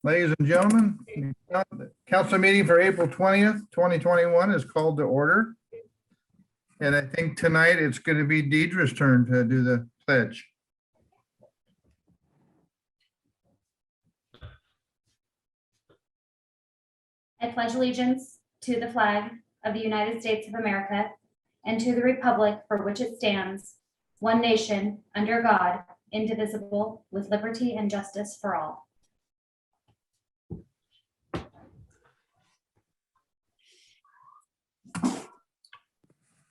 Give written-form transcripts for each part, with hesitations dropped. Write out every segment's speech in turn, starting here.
Ladies and gentlemen, the council meeting for April 20th, 2021 is called to order. And I think tonight it's going to be Deidre's turn to do the pledge. I pledge allegiance to the flag of the United States of America and to the republic for which it stands, one nation, under God, indivisible, with liberty and justice for all.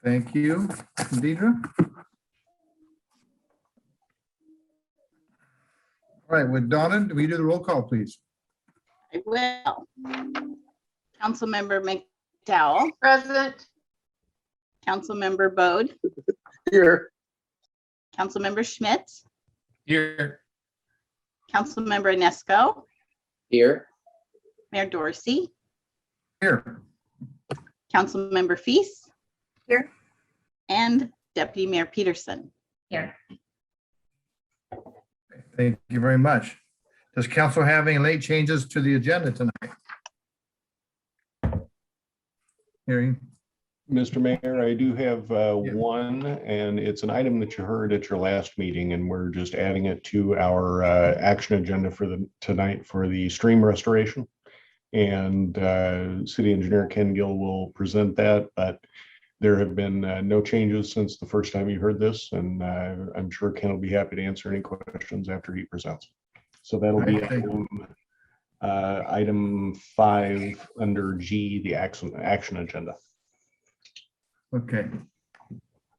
Thank you, Deidre. All right, with Donna, do we do the roll call, please? I will. Councilmember McDowell, Present. Councilmember Bode, Here. Councilmember Schmidt, Here. Councilmember Anesco, Here. Mayor Dorsey, Here. Councilmember Feast. Here. And Deputy Mayor Peterson. Here. Thank you very much. Does council have any late changes to the agenda tonight? Hearing. Mr. Mayor, I do have one, and it's an item that you heard at your last meeting, and we're just adding it to our action agenda for tonight for the stream restoration. And City Engineer Ken Gill will present that, but there have been no changes since the first time you heard this, and I'm sure Ken will be happy to answer any questions after he presents. So that'll be item 5 under G, the action agenda. Okay.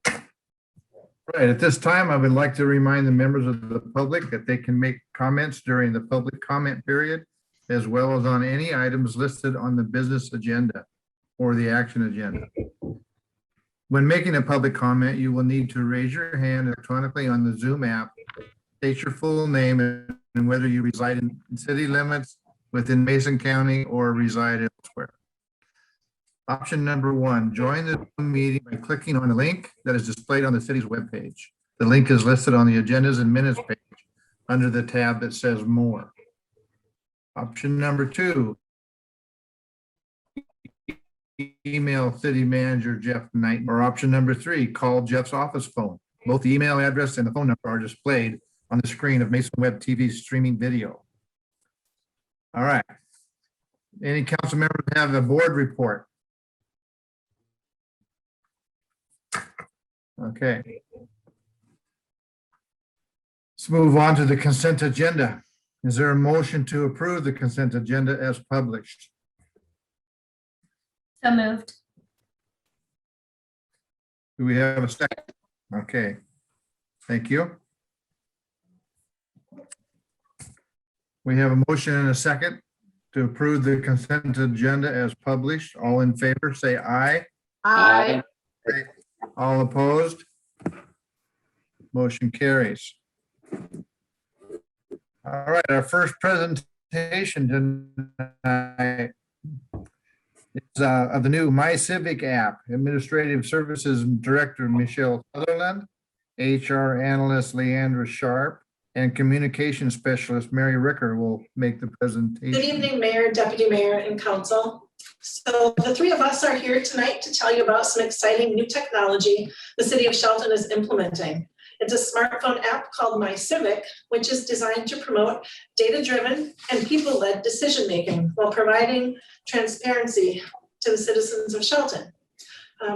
Right, at this time, I would like to remind the members of the public that they can make comments during the public comment period, as well as on any items listed on the business agenda or the action agenda. When making a public comment, you will need to raise your hand electronically on the Zoom app, state your full name and whether you reside in city limits within Mason County or reside elsewhere. Option number 1, join the meeting by clicking on the link that is displayed on the city's webpage. The link is listed on the agendas and minutes page under the tab that says more. Option number 2, email city manager Jeff Knight, or option number 3, call Jeff's office phone. Both the email address and the phone number are displayed on the screen of Mason Web TV streaming video. All right. Any council members have a board report? Okay. Let's move on to the consent agenda. Is there a motion to approve the consent agenda as published? So moved. Do we have a second? Okay. Thank you. We have a motion and a second to approve the consent agenda as published. All in favor, say aye. Aye. All opposed? Motion carries. All right, our first presentation tonight is of the new My Civic app. Administrative Services Director Michelle Sutherland, HR Analyst Leandra Sharp, and Communication Specialist Mary Ricker will make the presentation. Good evening, Mayor, Deputy Mayor, and Council. So the three of us are here tonight to tell you about some exciting new technology the City of Shelton is implementing. It's a smartphone app called My Civic, which is designed to promote data-driven and people-led decision-making while providing transparency to the citizens of Shelton.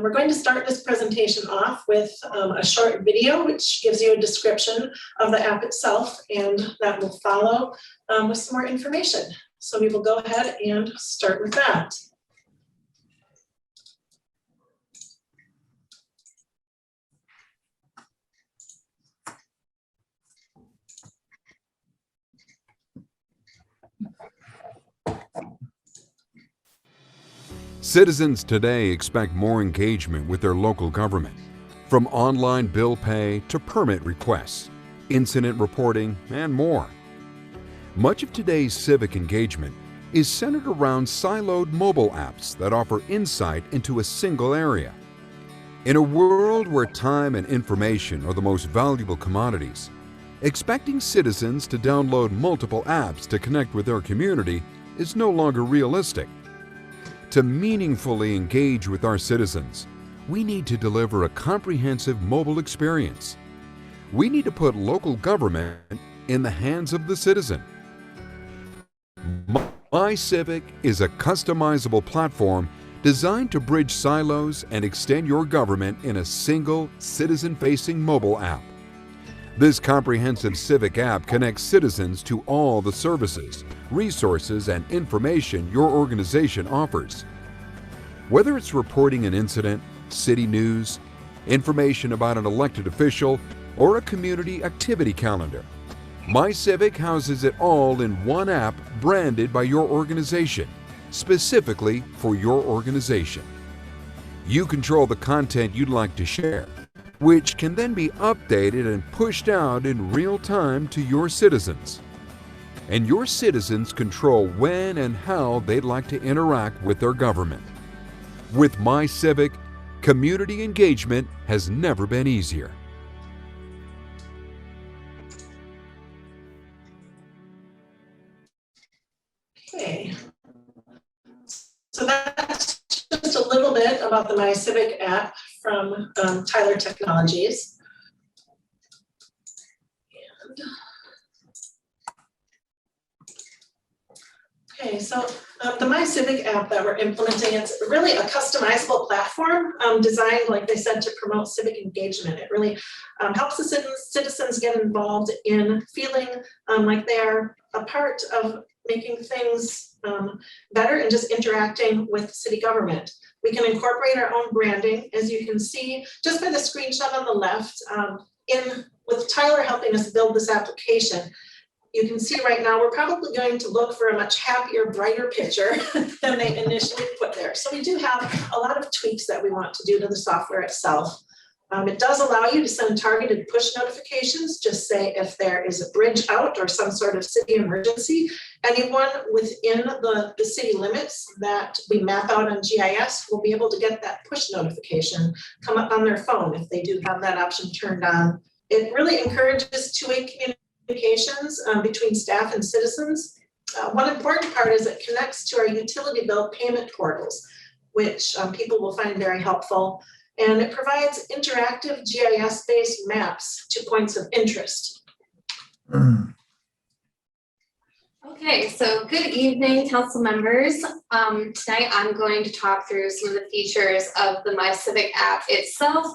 We're going to start this presentation off with a short video, which gives you a description of the app itself, and that will follow with some more information. So we will go ahead and start with that. Citizens today expect more engagement with their local government, from online bill pay to permit requests, incident reporting, and more. Much of today's civic engagement is centered around siloed mobile apps that offer insight into a single area. In a world where time and information are the most valuable commodities, Expecting citizens to download multiple apps to connect with their community is no longer realistic. To meaningfully engage with our citizens, we need to deliver a comprehensive mobile experience. We need to put local government in the hands of the citizen. MyCivic is a customizable platform designed to bridge silos and extend your government in a single citizen-facing mobile app. This comprehensive civic app connects citizens to all the services, resources, and information your organization offers. Whether it's reporting an incident, city news, information about an elected official, or a community activity calendar, MyCivic houses it all in one app branded by your organization, specifically for your organization. You control the content you'd like to share, which can then be updated and pushed out in real time to your citizens. And your citizens control when and how they'd like to interact with their government. With MyCivic, community engagement has never been easier. Okay. So that's just a little bit about the MyCivic app from Tyler Technologies. Okay, so the MyCivic app that we're implementing, it's really a customizable platform designed, like they said, to promote civic engagement. It really helps the citizens get involved in feeling like they're a part of making things better and just interacting with city government. We can incorporate our own branding, as you can see just by the screenshot on the left. With Tyler helping us build this application, you can see right now we're probably going to look for a much happier, brighter picture than they initially put there. So we do have a lot of tweaks that we want to do to the software itself. It does allow you to send targeted push notifications, just say if there is a bridge out or some sort of city emergency. Anyone within the city limits that we map out on GIS will be able to get that push notification come up on their phone if they do have that option turned on. It really encourages two-way communications between staff and citizens. One important part is it connects to our utility bill payment portals, which people will find very helpful. And it provides interactive GIS-based maps to points of interest. Okay, so good evening, council members. Tonight I'm going to talk through some of the features of the MyCivic app itself.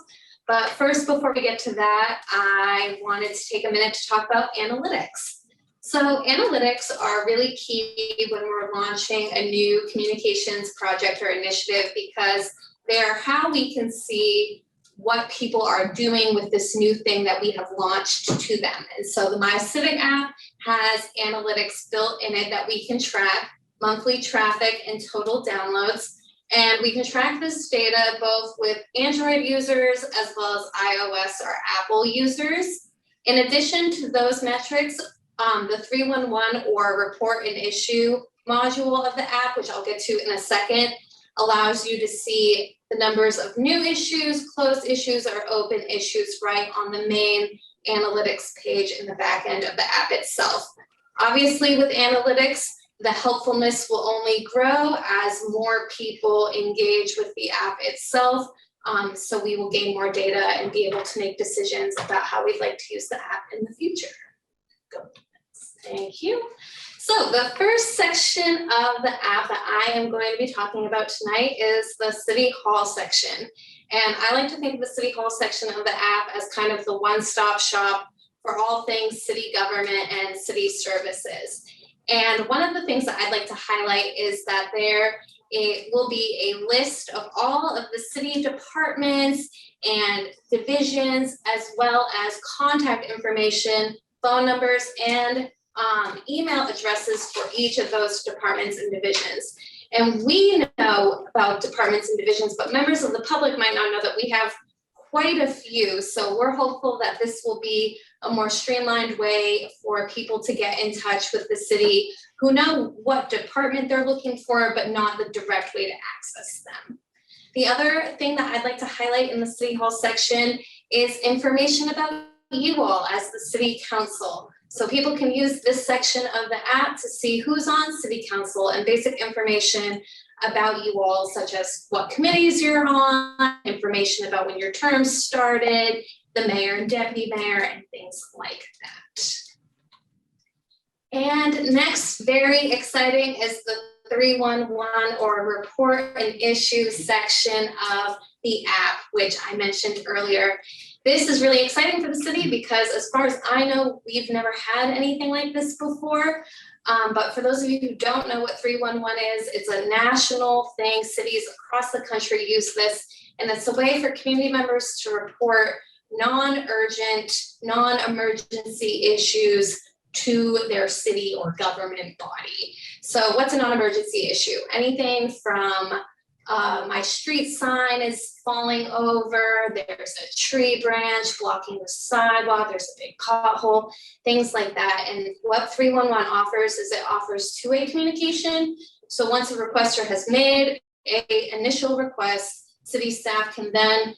But first, before we get to that, I wanted to take a minute to talk about analytics. So analytics are really key when we're launching a new communications project or initiative, because they're how we can see what people are doing with this new thing that we have launched to them. And so the MyCivic app has analytics built in it that we can track monthly traffic and total downloads. And we can track this data both with Android users as well as iOS or Apple users. In addition to those metrics, the 311 or report and issue module of the app, which I'll get to in a second, allows you to see the numbers of new issues, closed issues, or open issues right on the main analytics page in the back end of the app itself. Obviously, with analytics, the helpfulness will only grow as more people engage with the app itself. So we will gain more data and be able to make decisions about how we'd like to use the app in the future. Go. Thank you. So the first section of the app that I am going to be talking about tonight is the City Hall section. And I like to think of the City Hall section of the app as kind of the one-stop shop for all things city government and city services. And one of the things that I'd like to highlight is that there will be a list of all of the city departments and divisions, as well as contact information, phone numbers, and email addresses for each of those departments and divisions. And we know about departments and divisions, but members of the public might not know that we have quite a few. So we're hopeful that this will be a more streamlined way for people to get in touch with the city who know what department they're looking for, but not the direct way to access them. The other thing that I'd like to highlight in the City Hall section is information about you all as the city council. So people can use this section of the app to see who's on city council and basic information about you all, such as what committees you're on, information about when your term started, the mayor and deputy mayor, and things like that. And next, very exciting, is the 311 or report and issue section of the app, which I mentioned earlier. This is really exciting for the city because, as far as I know, we've never had anything like this before. But for those of you who don't know what 311 is, it's a national thing. Cities across the country use this, and it's a way for community members to report non-urgent, non-emergency issues to their city or government body. So what's a non-emergency issue? Anything from my street sign is falling over, there's a tree branch blocking the sidewalk, there's a big pothole, things like that. And what 311 offers is it offers two-way communication. So once a requester has made an initial request, city staff can then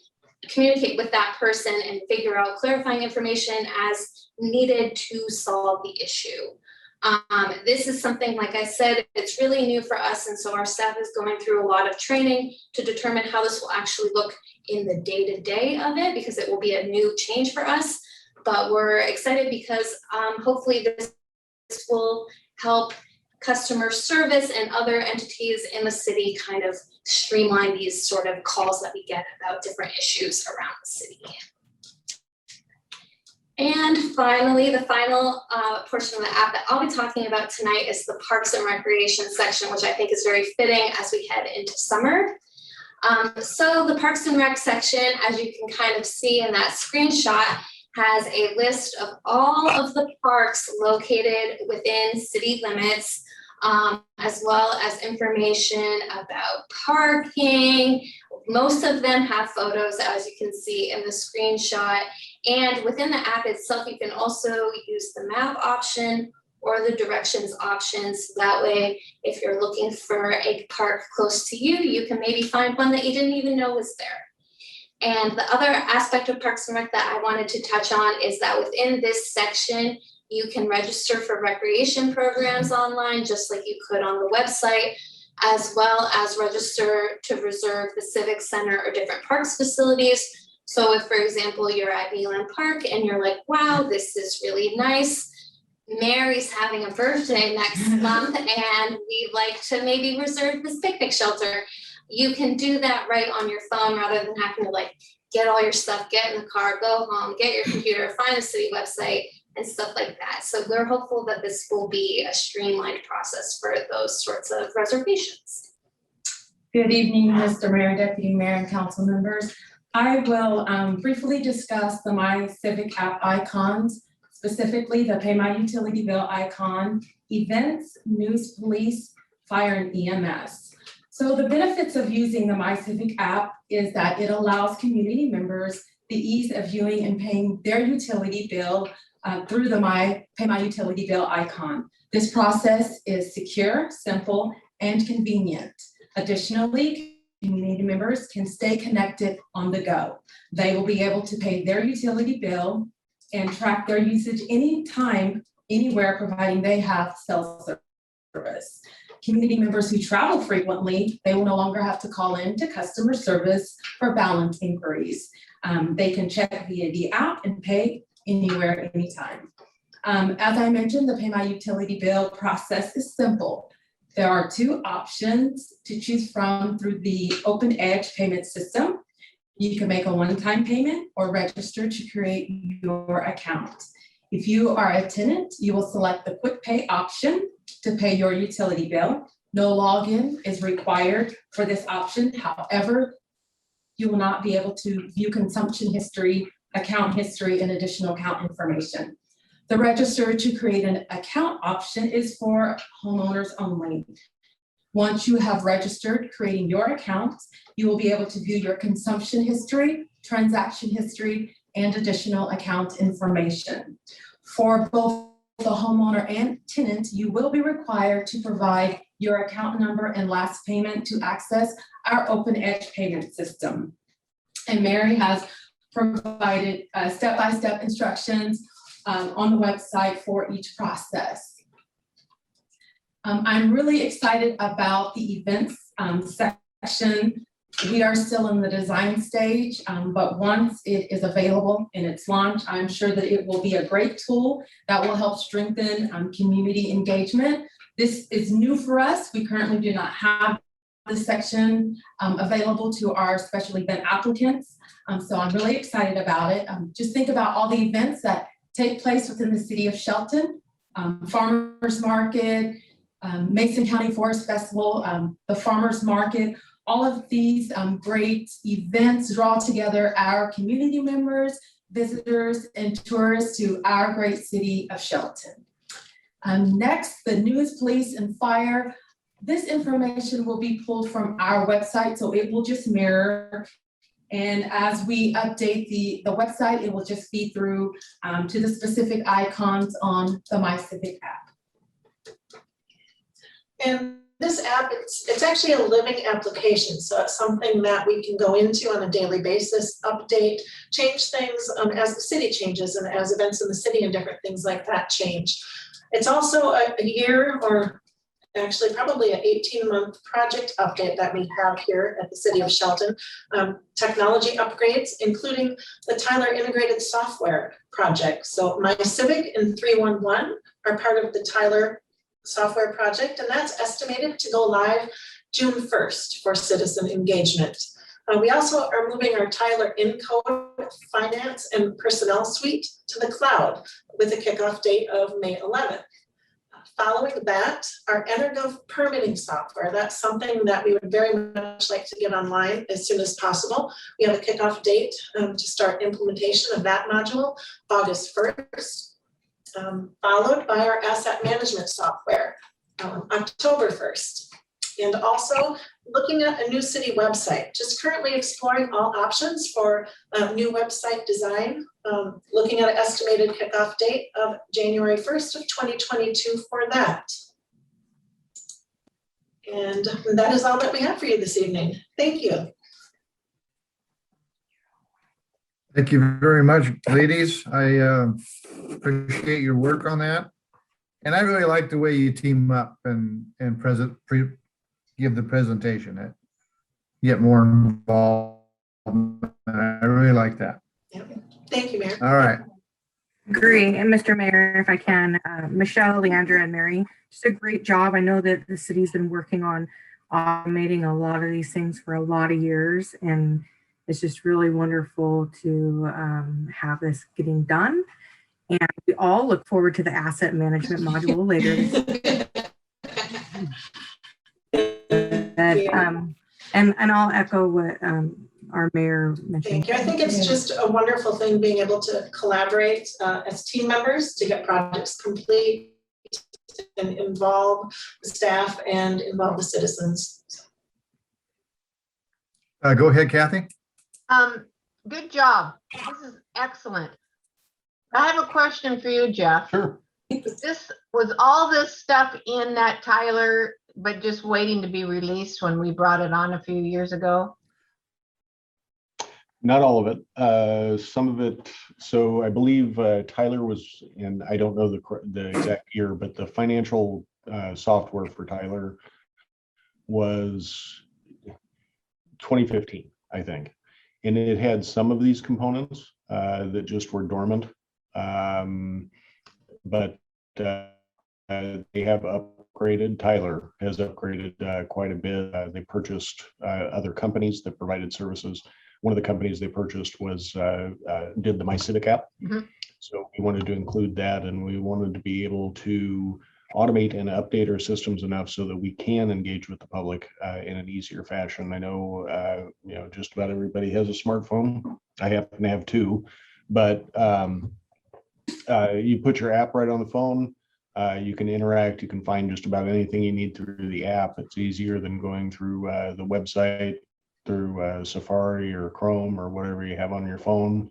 communicate with that person and figure out clarifying information as needed to solve the issue. This is something, like I said, it's really new for us, and so our staff is going through a lot of training to determine how this will actually look in the day-to-day of it, because it will be a new change for us. But we're excited because hopefully this will help customer service and other entities in the city kind of streamline these sort of calls that we get about different issues around the city. And finally, the final portion of the app that I'll be talking about tonight is the Parks and Recreation section, which I think is very fitting as we head into summer. So the Parks and Rec section, as you can kind of see in that screenshot, has a list of all of the parks located within city limits, as well as information about parking. Most of them have photos, as you can see in the screenshot. And within the app itself, you can also use the map option or the directions options. That way, if you're looking for a park close to you, you can maybe find one that you didn't even know was there. And the other aspect of Parks and Rec that I wanted to touch on is that within this section, you can register for recreation programs online, just like you could on the website, as well as register to reserve the Civic Center or different parks facilities. So if, for example, you're at Neyland Park and you're like, wow, this is really nice. Mary's having a birthday next month and we'd like to maybe reserve this picnic shelter. You can do that right on your phone rather than having to like get all your stuff, get in the car, go home, get your computer, find the city website and stuff like that. So we're hopeful that this will be a streamlined process for those sorts of reservations. Good evening, Mr. Mayor, Deputy Mayor, and council members. I will briefly discuss the My Civic app icons, specifically the Pay My Utility Bill icon, events, news, police, fire, and EMS. So the benefits of using the My Civic app is that it allows community members the ease of viewing and paying their utility bill through the Pay My Utility Bill icon. This process is secure, simple, and convenient. Additionally, community members can stay connected on the go. They will be able to pay their utility bill and track their usage anytime, anywhere, providing they have cell service. Community members who travel frequently, they will no longer have to call in to customer service for balance inquiries. They can check via the app and pay anywhere, anytime. As I mentioned, the Pay My Utility Bill process is simple. There are two options to choose from through the OpenEdge payment system. You can make a one-time payment or register to create your account. If you are a tenant, you will select the Quick Pay option to pay your utility bill. No login is required for this option. However, you will not be able to view consumption history, account history, and additional account information. The register to create an account option is for homeowners only. Once you have registered creating your account, you will be able to view your consumption history, transaction history, and additional account information. For both the homeowner and tenant, you will be required to provide your account number and last payment to access our OpenEdge payment system. And Mary has provided step-by-step instructions on the website for each process. I'm really excited about the events section. We are still in the design stage, but once it is available in its launch, I'm sure that it will be a great tool that will help strengthen community engagement. This is new for us. We currently do not have this section available to our special event applicants. So I'm really excited about it. Just think about all the events that take place within the city of Shelton, Farmers Market, Mason County Forest Festival, the Farmers Market. All of these great events draw together our community members, visitors, and tourists to our great city of Shelton. Next, the news, police, and fire. This information will be pulled from our website, so it will just mirror. And as we update the website, it will just feed through to the specific icons on the MyCivic app. And this app, it's actually a living application. So it's something that we can go into on a daily basis, update, change things as the city changes and as events in the city and different things like that change. It's also a year, or actually probably an 18-month project update that we have here at the city of Shelton. Technology upgrades, including the Tyler Integrated Software project. So MyCivic and 311 are part of the Tyler software project, and that's estimated to go live June 1st for citizen engagement. We also are moving our Tyler Encode Finance and Personnel Suite to the cloud with a kickoff date of May 11th. Following that, our EnerGov permitting software, that's something that we would very much like to get online as soon as possible. We have a kickoff date to start implementation of that module, August 1st. Followed by our asset management software, October 1st. And also looking at a new city website, just currently exploring all options for a new website design, looking at an estimated kickoff date of January 1st of 2022 for that. And that is all that we have for you this evening. Thank you. Thank you very much, ladies. I appreciate your work on that. And I really like the way you team up and give the presentation. Get more involved. I really like that. Thank you, Mayor. All right. Agree. And Mr. Mayor, if I can, Michelle, Leandra, and Mary, just a great job. I know that the city's been working on automating a lot of these things for a lot of years, and it's just really wonderful to have this getting done. And we all look forward to the asset management module later. And I'll echo what our mayor mentioned. Thank you. I think it's just a wonderful thing being able to collaborate as team members to get projects complete and involve the staff and involve the citizens. Go ahead, Kathy. Good job. This is excellent. I have a question for you, Jeff. Sure. Was all this stuff in that Tyler, but just waiting to be released when we brought it on a few years ago? Not all of it. Some of it. So I believe Tyler was, and I don't know the exact year, but the financial software for Tyler was 2015, I think. And it had some of these components that just were dormant, but they have upgraded. Tyler has upgraded quite a bit. They purchased other companies that provided services. One of the companies they purchased was did the MyCivic app. Mm-hmm. So we wanted to include that, and we wanted to be able to automate and update our systems enough so that we can engage with the public in an easier fashion. I know, just about everybody has a smartphone. I happen to have two, but you put your app right on the phone. You can interact. You can find just about anything you need through the app. It's easier than going through the website, through Safari or Chrome or whatever you have on your phone.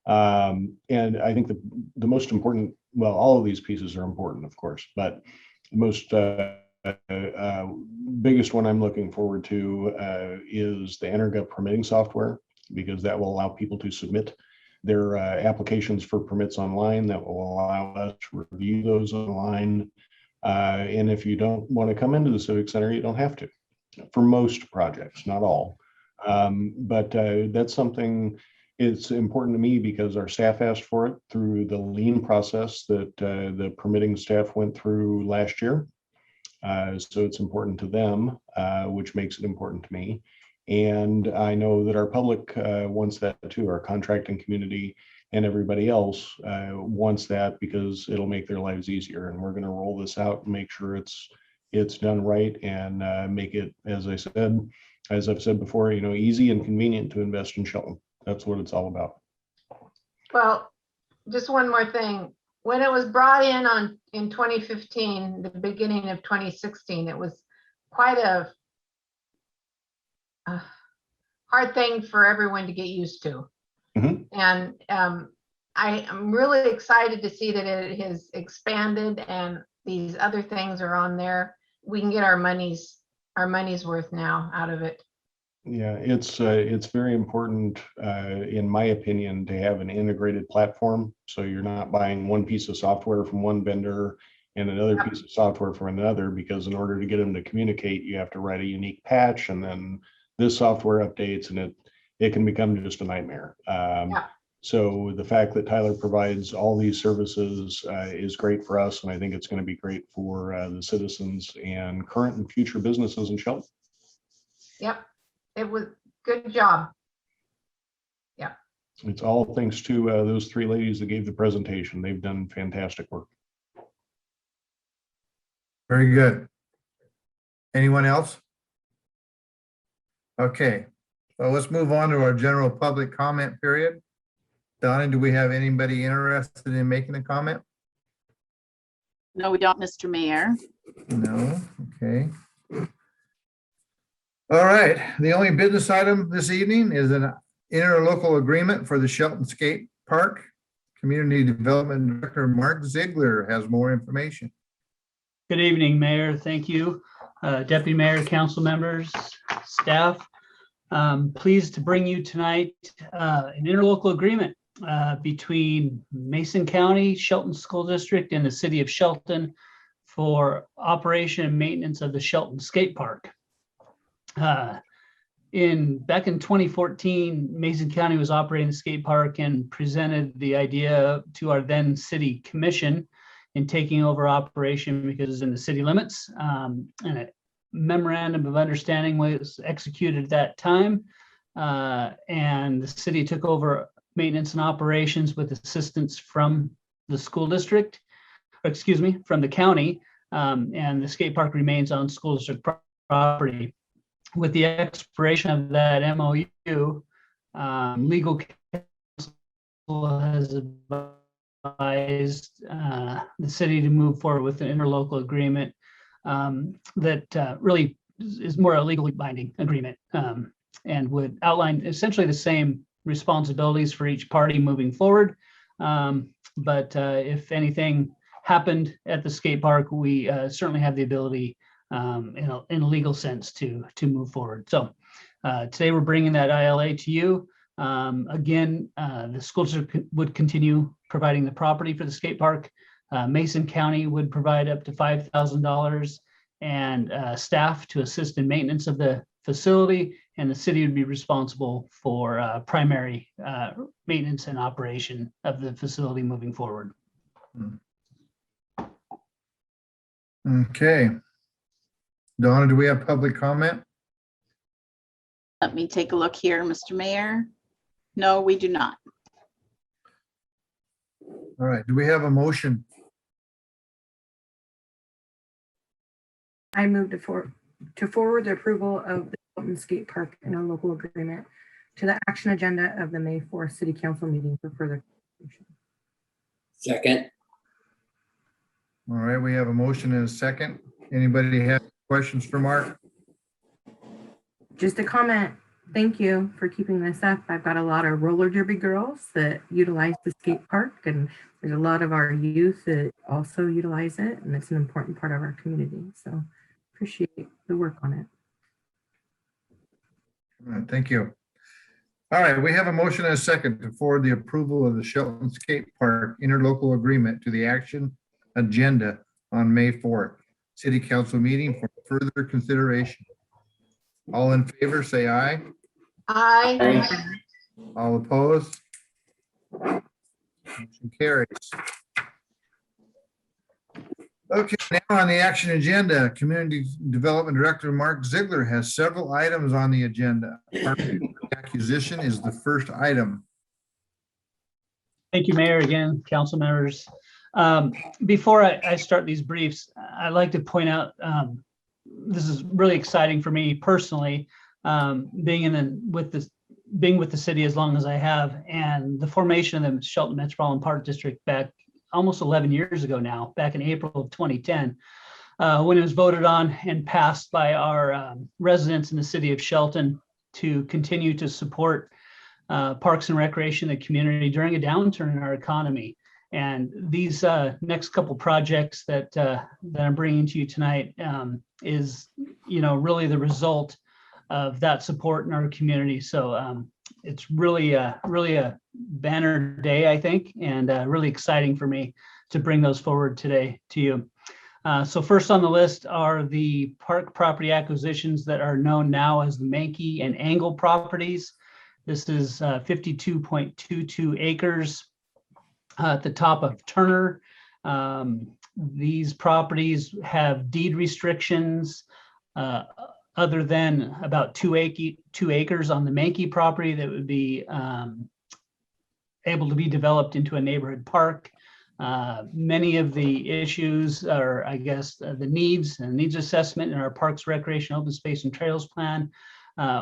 And I think the most important, well, all of these pieces are important, of course, but the most biggest one I'm looking forward to is the EnerGov permitting software. because that will allow people to submit their applications for permits online. That will allow us to review those online. And if you don't want to come into the Civic Center, you don't have to, for most projects, not all. But that's something, it's important to me because our staff asked for it through the lean process that the permitting staff went through last year. So it's important to them, which makes it important to me. And I know that our public wants that too, our contracting community and everybody else wants that because it'll make their lives easier. And we're going to roll this out and make sure it's done right and make it, as I've said before, easy and convenient to invest in Shelton. That's what it's all about. Well, just one more thing. When it was brought in 2015, the beginning of 2016, it was quite a hard thing for everyone to get used to. Mhm. And I am really excited to see that it has expanded and these other things are on there. We can get our money's worth now out of it. Yeah, it's very important, in my opinion, to have an integrated platform. So you're not buying one piece of software from one vendor and another piece of software from another, because in order to get them to communicate, you have to write a unique patch, and then this software updates, and it can become just a nightmare. So the fact that Tyler provides all these services is great for us, and I think it's going to be great for the citizens and current and future businesses in Shelton. Yep, it was good job. Yeah. It's all thanks to those three ladies that gave the presentation. They've done fantastic work. Very good. Anyone else? Okay, so let's move on to our general public comment period. Donna, do we have anybody interested in making a comment? No, we don't, Mr. Mayor. No, okay. All right, the only business item this evening is an interlocal agreement for the Shelton Skate Park. Community Development Director Mark Ziegler has more information. Good evening, Mayor. Thank you. Deputy Mayor, council members, staff. Pleased to bring you tonight an interlocal agreement between Mason County, Shelton School District, and the City of Shelton for operation and maintenance of the Shelton Skate Park. Back in 2014, Mason County was operating the skate park and presented the idea to our then city commission in taking over operation because it's in the city limits. And a memorandum of understanding was executed at that time. And the city took over maintenance and operations with assistance from the school district, from the county. And the skate park remains on school district property. With the expiration of that MOU, legal counsel has advised the city to move forward with an interlocal agreement that really is more a legally binding agreement and would outline essentially the same responsibilities for each party moving forward. But if anything happened at the skate park, we certainly have the ability in a legal sense to move forward. So today we're bringing that ILA to you. Again, the school district would continue providing the property for the skate park. Mason County would provide up to $5,000 and staff to assist in maintenance of the facility, and the city would be responsible for primary maintenance and operation of the facility moving forward. Okay. Donna, do we have public comment? Let me take a look here, Mr. Mayor. No, we do not. All right, do we have a motion? I move to forward the approval of the Shelton Skate Park interlocal agreement to the action agenda of the May 4th City Council meeting for further consideration. Second. All right, we have a motion and a second. Anybody have questions for Mark? Just a comment. Thank you for keeping this up. I've got a lot of roller derby girls that utilize the skate park, and there's a lot of our youth that also utilize it, and it's an important part of our community. So appreciate the work on it. All right, thank you. All right, we have a motion and a second to forward the approval of the Shelton Skate Park interlocal agreement to the action agenda on May 4th. City Council meeting for further consideration. All in favor, say aye. Aye. All opposed? Motion carries. Okay, now on the action agenda, Community Development Director Mark Ziegler has several items on the agenda. Park acquisition is the first item. Thank you, Mayor, again, council members. Before I start these briefs, I'd like to point out, this is really exciting for me personally, being with the city as long as I have, and the formation of the Shelton Metropolitan Park District back almost 11 years ago now, back in April of 2010, when it was voted on and passed by our residents in the city of Shelton to continue to support parks and recreation in the community during a downturn in our economy. And these next couple projects that I'm bringing to you tonight is, really the result of that support in our community. So it's really a banner day, I think, and really exciting for me to bring those forward today to you. So first on the list are the park property acquisitions that are known now as the Mankey and Angle properties. This is 52.22 acres at the top of Turner. These properties have deed restrictions other than about 2 acres on the Mankey property that would be able to be developed into a neighborhood park. Many of the issues are, I guess, the needs assessment in our Parks, Recreation, Open Space and Trails Plan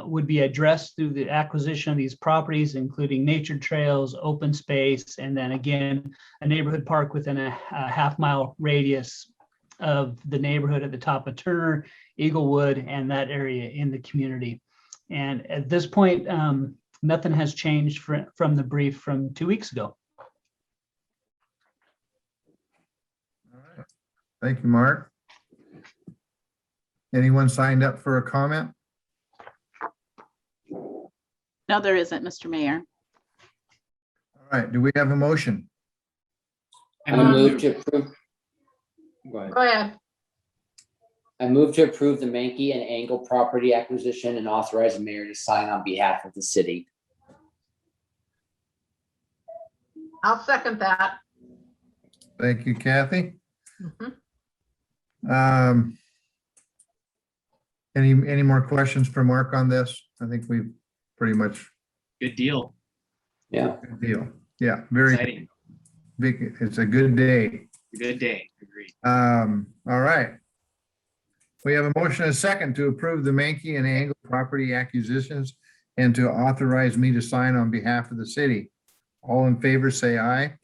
would be addressed through the acquisition of these properties, including nature trails, open space, and then again, a neighborhood park within a half-mile radius of the neighborhood at the top of Turner, Eaglewood, and that area in the community. And at this point, nothing has changed from the brief from 2 weeks ago. All right. Thank you, Mark. Anyone signed up for a comment? No, there isn't, Mr. Mayor. All right, do we have a motion? I move to approve. Go ahead. Go ahead. I move to approve the Mankey and Angle property acquisition and authorize the mayor to sign on behalf of the city. I'll second that. Thank you, Kathy. Mhm. Any more questions for Mark on this? I think we've pretty much. Good deal. Yeah. Good deal. Yeah, very Exciting. big. It's a good day. Good day. Agreed. All right. We have a motion and a second to approve the Mankey and Angle property acquisitions and to authorize me to sign on behalf of the city. All in favor, say aye.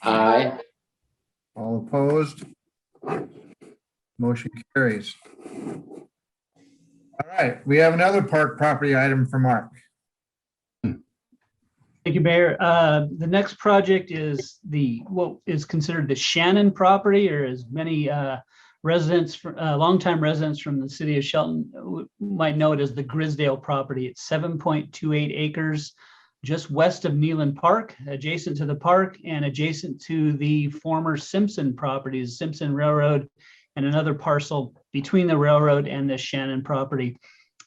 Aye. All opposed? Motion carries. All right, we have another park property item for Mark. Thank you, Mayor. The next project is what is considered the Shannon property, or as many residents, longtime residents from the city of Shelton might know it as the Grisdale property. It's 7.28 acres just west of Neeland Park, adjacent to the park and adjacent to the former Simpson properties, Simpson Railroad, and another parcel between the railroad and the Shannon property.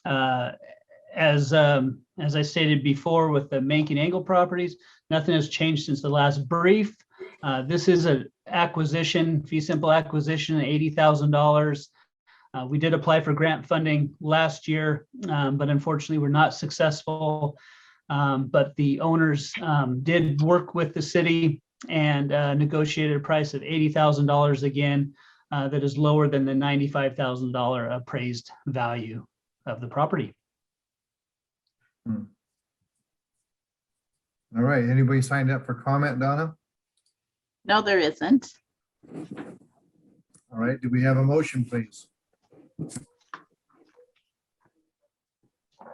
As I stated before with the Mankey and Angle properties, nothing has changed since the last brief. This is an acquisition, fee simple acquisition, $80,000. We did apply for grant funding last year, but unfortunately we're not successful. But the owners did work with the city and negotiated a price of $80,000 again, that is lower than the $95,000 appraised value of the property. All right, anybody signed up for comment, Donna? No, there isn't. All right, do we have a motion, please?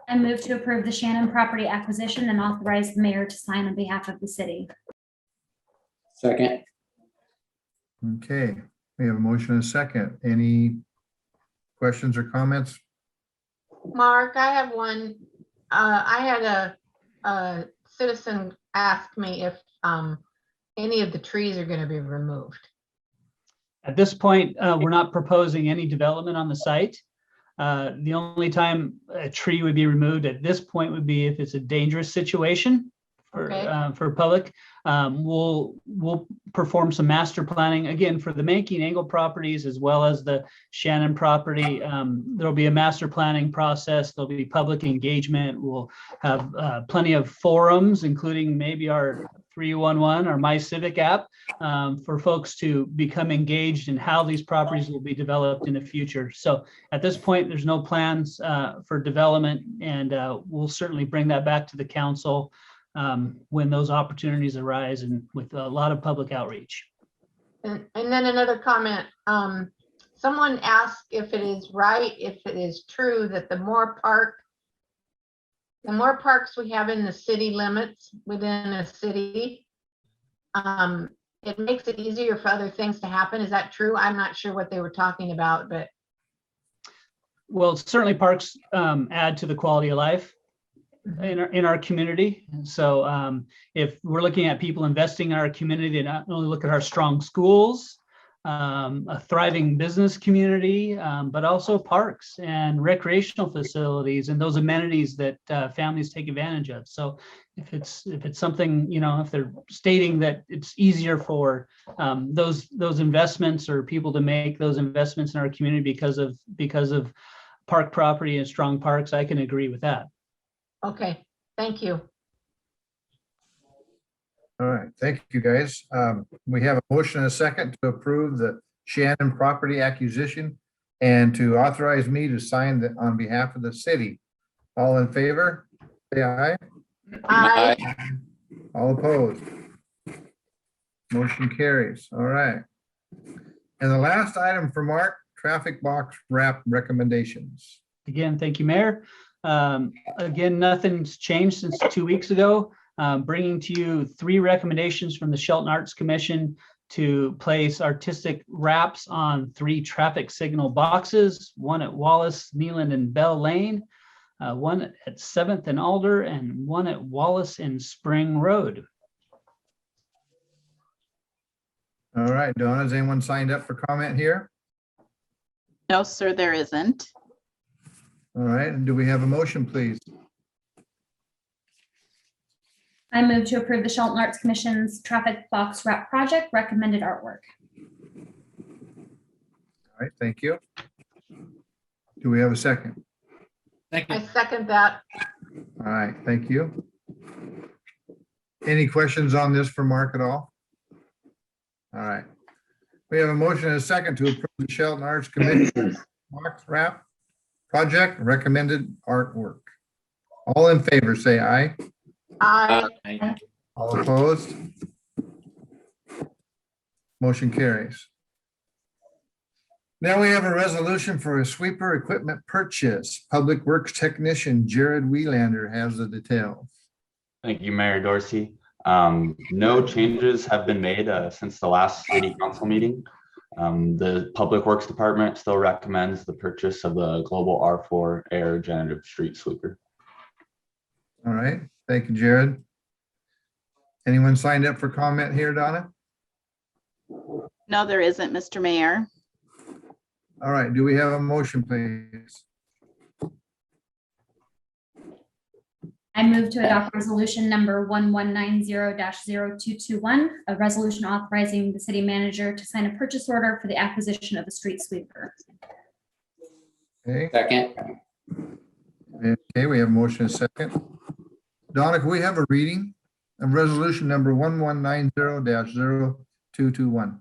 I move to approve the Shannon property acquisition and authorize the mayor to sign on behalf of the city. Second. Okay, we have a motion and a second. Any questions or comments? Mark, I have one. I had a citizen asked me if any of the trees are going to be removed. At this point, we're not proposing any development on the site. The only time a tree would be removed at this point would be if it's a dangerous situation for public. We'll perform some master planning, again, for the Mankey and Angle properties as well as the Shannon property. There'll be a master planning process. There'll be public engagement. We'll have plenty of forums, including maybe our 311 or My Civic app, for folks to become engaged in how these properties will be developed in the future. So at this point, there's no plans for development, and we'll certainly bring that back to the council when those opportunities arise and with a lot of public outreach. And then another comment. Someone asked if it is right, if it is true that the more parks we have in the city limits within a city, it makes it easier for other things to happen. Is that true? I'm not sure what they were talking about, but. Well, certainly parks add to the quality of life in our community. And so if we're looking at people investing in our community, they not only look at our strong schools, a thriving business community, but also parks and recreational facilities and those amenities that families take advantage of. So if it's something, if they're stating that it's easier for those investments or people to make those investments in our community because of park property and strong parks, I can agree with that. Okay, thank you. All right, thank you, guys. We have a motion and a second to approve the Shannon property acquisition and to authorize me to sign that on behalf of the city. All in favor, say aye. Aye. All opposed? Motion carries. All right. And the last item for Mark, traffic box wrap recommendations. Again, thank you, Mayor. Again, nothing's changed since 2 weeks ago. Bringing to you 3 recommendations from the Shelton Arts Commission to place artistic wraps on 3 traffic signal boxes, one at Wallace, Neeland, and Bell Lane, one at 7th and Alder, and one at Wallace and Spring Road. All right, Donna, has anyone signed up for comment here? No, sir, there isn't. All right, and do we have a motion, please? I move to approve the Shelton Arts Commission's traffic box wrap project recommended artwork. All right, thank you. Do we have a second? I second that. All right, thank you. Any questions on this for Mark at all? All right. We have a motion and a second to approve the Shelton Arts Commission box wrap project recommended artwork. All in favor, say aye. Aye. All opposed? Motion carries. Now we have a resolution for a sweeper equipment purchase. Public Works Technician Jared Welander has the details. Thank you, Mayor Dorsey. No changes have been made since the last city council meeting. The Public Works Department still recommends the purchase of the Global R4 air regenerative street sweeper. All right, thank you, Jared. Anyone signed up for comment here, Donna? No, there isn't, Mr. Mayor. All right, do we have a motion, please? I move to adopt resolution number 1190-0221, a resolution authorizing the city manager to sign a purchase order for the acquisition of a street sweeper. Okay. Second. Okay, we have a motion and a second. Donna, can we have a reading of resolution number 1190-0221?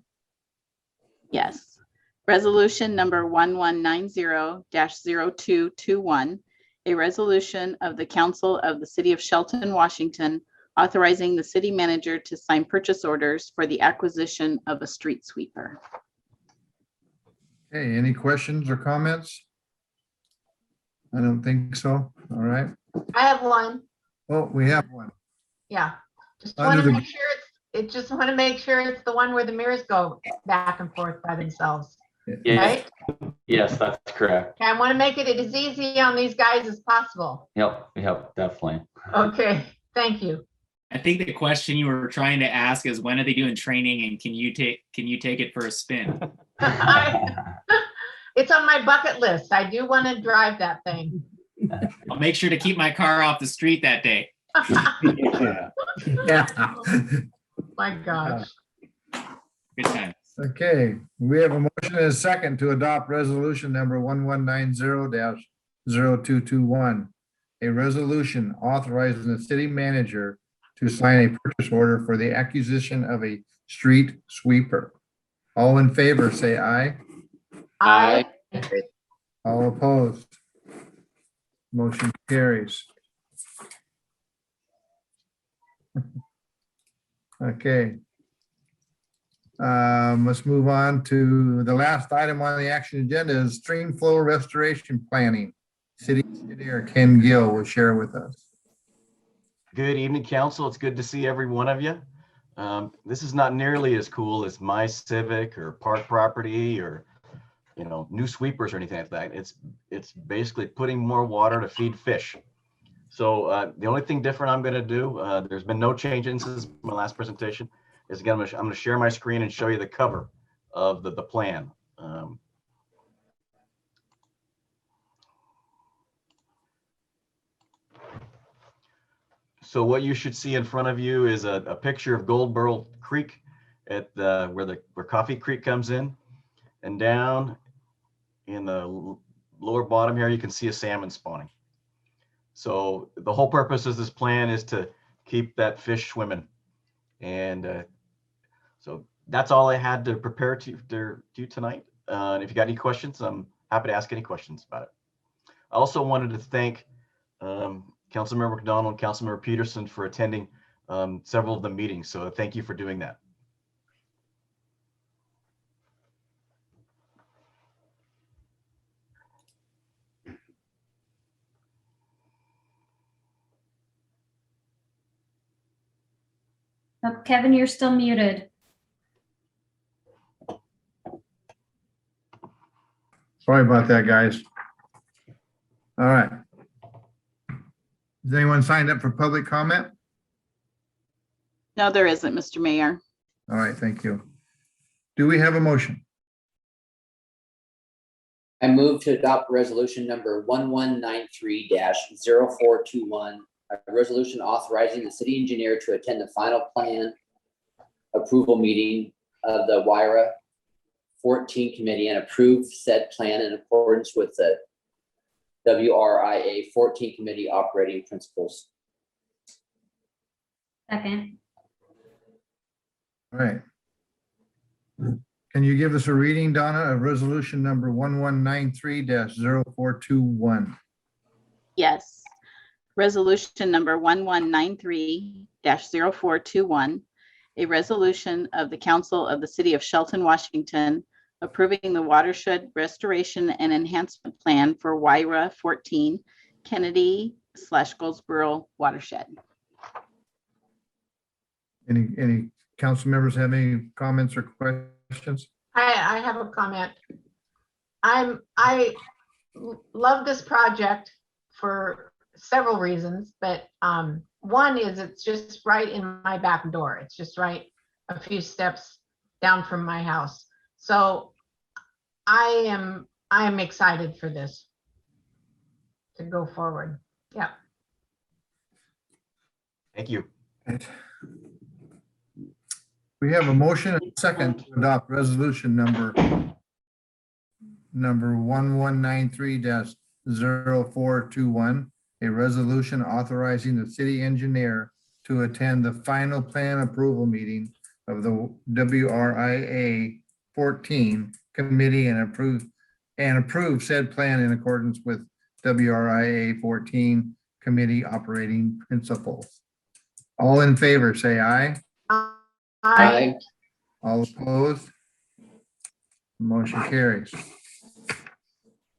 Yes. Resolution number 1190-0221, a resolution of the Council of the City of Shelton, Washington, authorizing the city manager to sign purchase orders for the acquisition of a street sweeper. Okay, any questions or comments? I don't think so. All right. I have one. Oh, we have one. Yeah. Just Under want to the- make sure it's the one where the mirrors go back and forth by themselves. Yes, Right? yes, that's correct. I want to make it as easy on these guys as possible. Yep, definitely. Okay, Thank you. I think the question you were trying to ask is when are they doing training and can you take it for a spin? It's on my bucket list. I do want to drive that thing. I'll make sure to keep my car off the street that day. Yeah. Yeah. My gosh. Good time. Okay, we have a motion and a second to adopt resolution number 1190-0221. A resolution authorizing the city manager to sign a purchase order for the acquisition of a street sweeper. All in favor, say aye. Aye. All opposed. Motion carries. Okay. Let's move on to the last item on the action agenda is stream flow restoration planning. City Engineer Ken Gill will share with us. Good evening, council. It's good to see every one of you. This is not nearly as cool as My Civic or Park Property or, new sweepers or anything like that. It's basically putting more water to feed fish. So the only thing different I'm going to do, there's been no change since my last presentation, is again, I'm going to share my screen and show you the cover of the plan. So what you should see in front of you is a picture of Goldboro Creek at where Coffee Creek comes in, and down in the lower bottom here, you can see a salmon spawning. So the whole purpose of this plan is to keep that fish swimming. And so that's all I had to prepare to do tonight. And if you got any questions, I'm happy to ask any questions about it. I also wanted to thank Councilmember McDonald and Councilmember Peterson for attending several of the meetings. So thank you for doing that. Oh, Kevin, you're still muted. Sorry about that, guys. All right. Has anyone signed up for public comment? No, there isn't, Mr. Mayor. All right, thank you. Do we have a motion? I move to adopt resolution number 1193-0421, a resolution authorizing the city engineer to attend the final plan approval meeting of the WIRA 14 committee and approve said plan in accordance with the WRIA 14 committee operating principles. Second. All right. Can you give us a reading, Donna, of resolution number 1193-0421? Yes. Resolution number 1193-0421, a resolution of the Council of the City of Shelton, Washington, approving the watershed restoration and enhancement plan for WIRA 14 Kennedy/Goldsboro watershed. Any council members have any comments or questions? I have a comment. I love this project for several reasons, but one is it's just right in my back door. It's just right a few steps down from my house. So I am excited for this to go forward. Yeah. Thank you. We have a motion and a second to adopt resolution number 1193-0421, a resolution authorizing the city engineer to attend the final plan approval meeting of the WRIA 14 committee and approve said plan in accordance with WRIA 14 committee operating principles. All in favor, say aye. Aye. All opposed? Motion carries.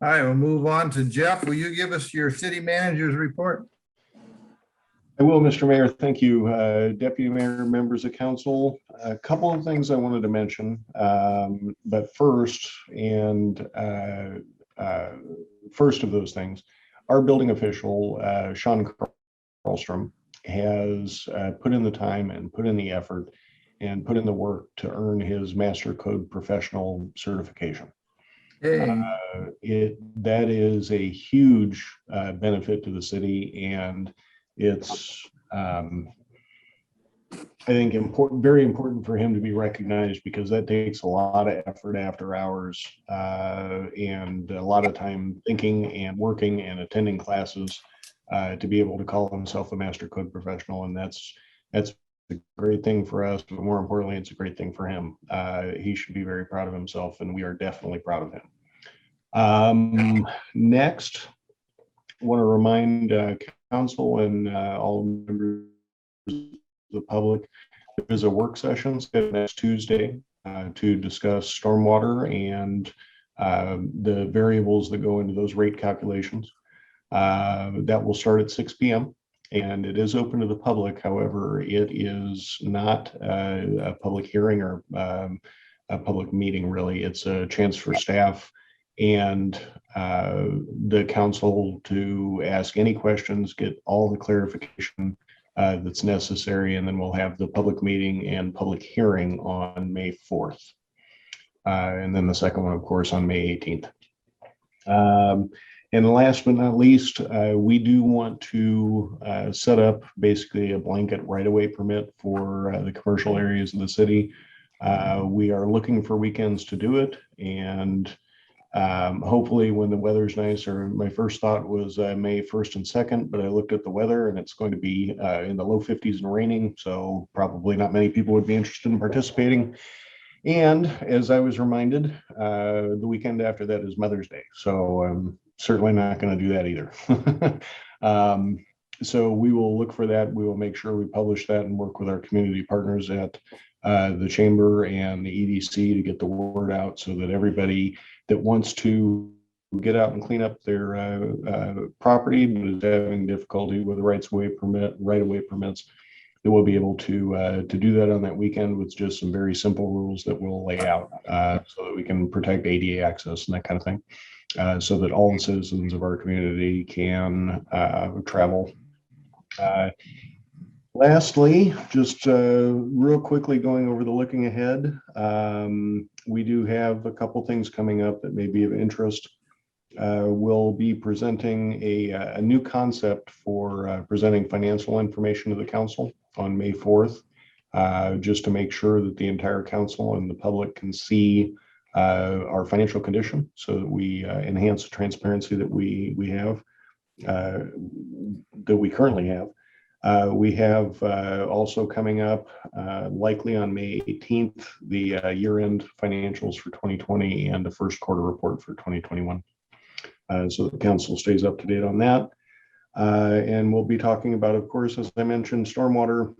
All right, we'll move on to Jeff. Will you give us your city manager's report? I will, Mr. Mayor. Thank you. Deputy Mayor, members of council, a couple of things I wanted to mention. But first, first of those things, our building official, Sean Karlstrom, has put in the time and put in the effort and put in the work to earn his Master Code Professional certification. That is a huge benefit to the city, and it's I think very important for him to be recognized, because that takes a lot of effort after hours and a lot of time thinking and working and attending classes to be able to call himself a Master Code Professional. And that's a great thing for us, but more importantly, it's a great thing for him. He should be very proud of himself, and we are definitely proud of him. Next, I want to remind council and all members of the public, there is a work session scheduled next Tuesday to discuss stormwater and the variables that go into those rate calculations. That will start at 6 p.m. and it is open to the public. However, it is not a public hearing or a public meeting, really. It's a chance for staff and the council to ask any questions, get all the clarification that's necessary, and then we'll have the public meeting and public hearing on May 4th. And then the second one, of course, on May 18th. And last but not least, we do want to set up basically a blanket right-of-way permit for the commercial areas of the city. We are looking for weekends to do it, and hopefully when the weather's nice, or my first thought was May 1st and 2nd, but I looked at the weather and it's going to be in the low 50s and raining, so probably not many people would be interested in participating. And as I was reminded, the weekend after that is Mother's Day, so I'm certainly not going to do that either. So we will look for that. We will make sure we publish that and work with our community partners at the chamber and the EDC to get the word out, so that everybody that wants to get out and clean up their property but is having difficulty with the right-of-way permits, that we'll be able to do that on that weekend with just some very simple rules that we'll lay out so that we can protect ADA access and that kind of thing, so that all the citizens of our community can travel. Lastly, just real quickly going over the looking ahead, we do have a couple things coming up that may be of interest. We'll be presenting a new concept for presenting financial information to the council on May 4th, just to make sure that the entire council and the public can see our financial condition, so that we enhance the transparency that we have, that we currently have. We have also coming up, likely on May 18th, the year-end financials for 2020 and the first quarter report for 2021. So the council stays up to date on that. And we'll be talking about, of course, as I mentioned, stormwater,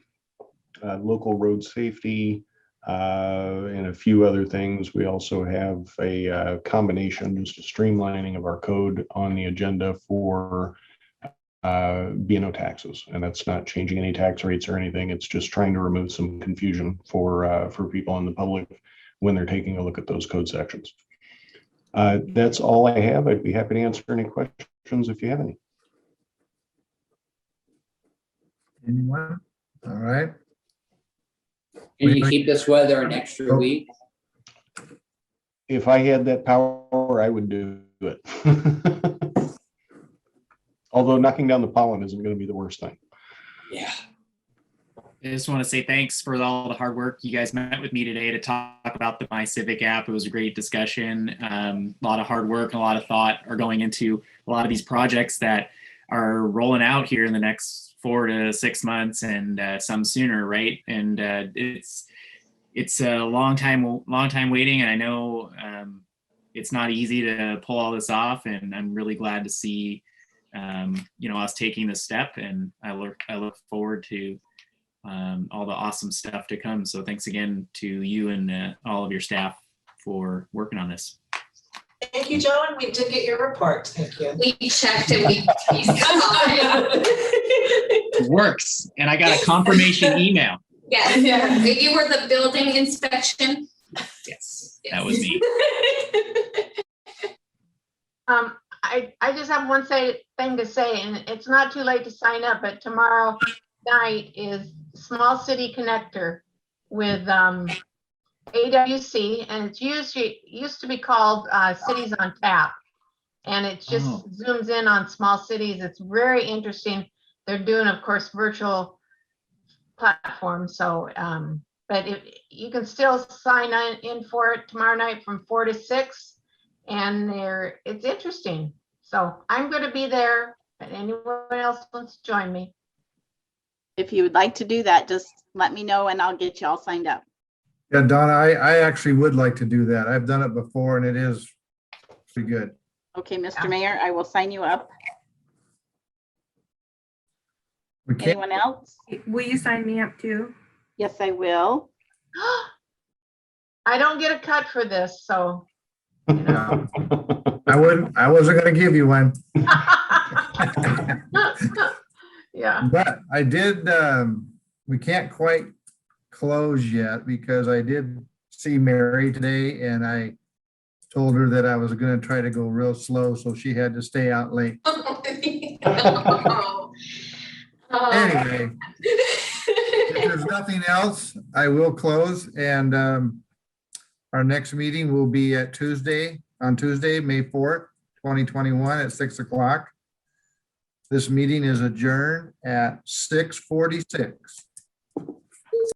local road safety, and a few other things. We also have a combination, just a streamlining of our code on the agenda for B&O taxes, and that's not changing any tax rates or anything. It's just trying to remove some confusion for people in the public when they're taking a look at those code sections. That's all I have. I'd be happy to answer any questions if you have any. Anyone? All right. Can you keep this weather an extra week? If I had that power, I would do it. Although knocking down the pollen isn't going to be the worst thing. Yeah. I just want to say thanks for all the hard work. You guys met with me today to talk about the My Civic app. It was a great discussion. A lot of hard work and a lot of thought are going into a lot of these projects that are rolling out here in the next 4 to 6 months, and some sooner, right? And it's a long time waiting, and I know it's not easy to pull all this off. And I'm really glad to see us taking this step, and I look forward to all the awesome stuff to come. So thanks again to you and all of your staff for working on this. Thank you, Joe, and we did get your report. Thank you. We checked and we It works, and I got a confirmation email. Yes, you were the building inspection. Yes, that was me. I just have one thing to say, and it's not too late to sign up, but tomorrow night is Small City Connector with AWC, and it's used to be called Cities on Tap. And it just Oh. zooms in on small cities. It's very interesting. They're doing, of course, virtual platforms. So, but you can still sign in for it tomorrow night from 4 to 6. And it's interesting. So I'm going to be there. But anyone else wants to join me? If you would like to do that, just let me know and I'll get you all signed up. Yeah, Donna, I actually would like to do that. I've done it before and it is pretty good. Okay, Mr. Mayor, I will sign you up. We can't, Anyone else? Will you sign me up too? Yes, I will. I don't get a cut for this, so. I wasn't gonna give you one. Yeah. But I did, we can't quite close yet because I did see Mary today and I told her that I was gonna try to go real slow, so she had to stay out late. Anyway, if there's nothing else, I will close and our next meeting will be on Tuesday, May 4th, 2021 at 6 o'clock. This meeting is adjourned at 6:46.